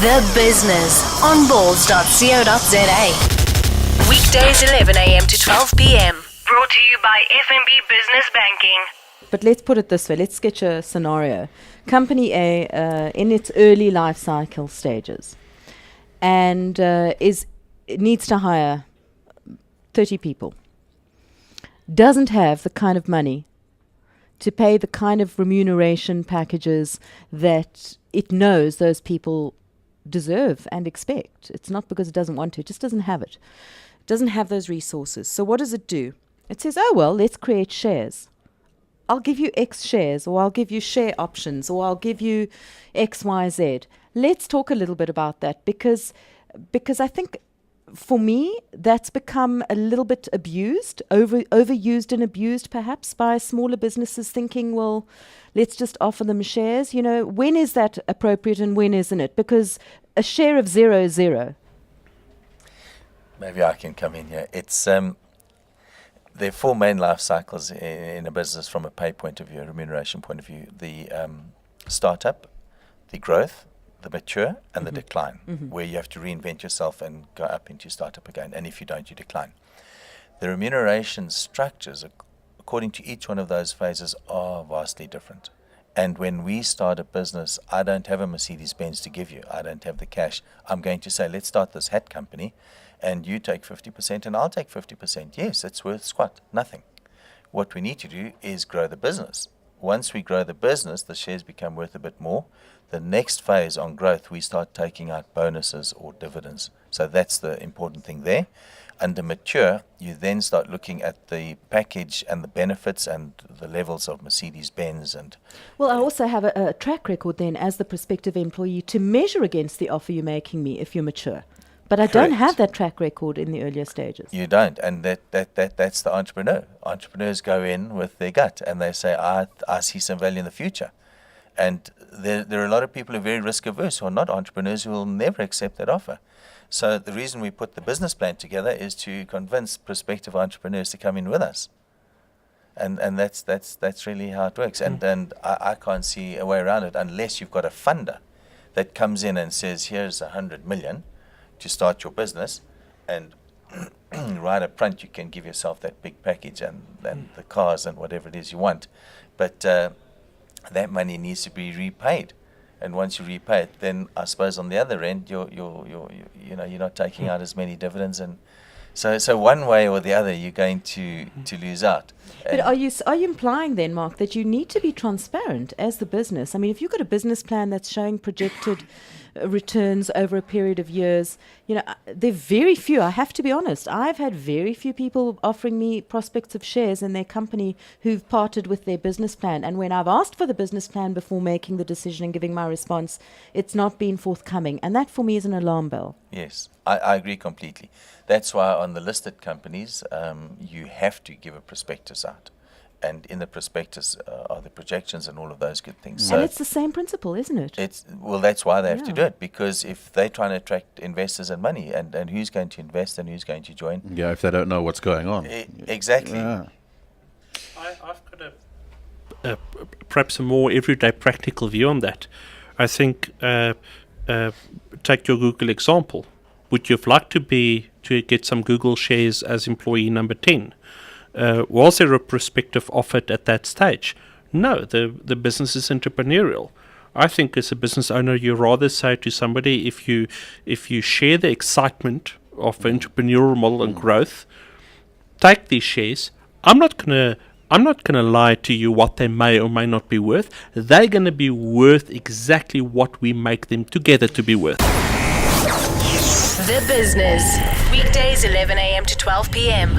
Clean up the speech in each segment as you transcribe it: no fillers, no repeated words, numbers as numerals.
The Business on balls.co.za. Weekdays 11 a.m. to 12 p.m. Brought to you by FNB Business Banking. But let's put it this way. Let's sketch a scenario. Company A in its early life cycle stages and it needs to hire 30 people. Doesn't have the kind of money to pay the kind of remuneration packages that it knows those people deserve and expect. It's not because it doesn't want to, it just doesn't have it. It doesn't have those resources. So what does it do? It says, oh, well, let's create shares. I'll give you X shares, or I'll give you share options, or I'll give you X, Y, Z. Let's talk a little bit about that because I think for me, that's become a little bit abused, overused and abused perhaps by smaller businesses thinking, well, let's just offer them shares. You know, when is that appropriate and when isn't it? Because a share of 0 is 0. Maybe I can come in here. It's there are four main life cycles in a business from a pay point of view, a remuneration point of view. The startup, the growth, the mature, and the decline, where you have to reinvent yourself and go up into startup again. And if you don't, you decline. The remuneration structures, according to each one of those phases, are vastly different. And when we start a business, I don't have a Mercedes-Benz to give you. I don't have the cash. I'm going to say, let's start this hat company, and you take 50% and I'll take 50%. Yes, it's worth squat, nothing. What we need to do is grow the business. Once we grow the business, the shares become worth a bit more. The next phase on growth, we start taking out bonuses or dividends. So that's the important thing there. Under mature, you then start looking at the package and the benefits and the levels of Mercedes-Benz. And well, I also have a track record then as the prospective employee to measure against the offer you're making me if you're mature. But I don't have that track record in the earlier stages. You don't, and that's the entrepreneur. Entrepreneurs go in with their gut and they say, I see some value in the future. And there are a lot of people who are very risk averse who are not entrepreneurs who will never accept that offer. So the reason we put the business plan together is to convince prospective entrepreneurs to come in with us. And that's really how it works. And I can't see a way around it unless you've got a funder that comes in and says, here's 100 million to start your business, and right up front you can give yourself that big package and the cars and whatever it is you want. But that money needs to be repaid, and once you repay it, then I suppose on the other end you're not taking out as many dividends, and so one way or the other you're going to lose out. But are you implying then, Mark, that you need to be transparent as the business? I mean, if you've got a business plan that's showing projected returns over a period of years, you know, there are very few, I have to be honest, I've had very few people offering me prospects of shares in their company who've parted with their business plan. And when I've asked for the business plan before making the decision and giving my response, it's not been forthcoming. And that for me is an alarm bell. Yes, I agree completely. That's why on the listed companies, you have to give a prospectus out. And in the prospectus are the projections and all of those good things. And it's the same principle, isn't it? Well, that's why they have to do it, because if they're trying to attract investors and money, and who's going to invest and who's going to join. Yeah, if they don't know what's going on. Exactly. Yeah. I've got perhaps a more everyday practical view on that. I think, take your Google example. Would you have liked to get some Google shares as employee number 10? Was there a prospective offer at that stage? No, the business is entrepreneurial. I think as a business owner, you rather say to somebody, if you share the excitement of entrepreneurial model and growth, take these shares. I'm not gonna lie to you what they may or may not be worth. They're gonna be worth exactly what we make them together to be worth. The Business. Weekdays 11 a.m. to 12 p.m.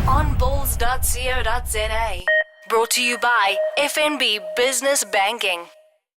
on balls.co.za. Brought to you by FNB Business Banking.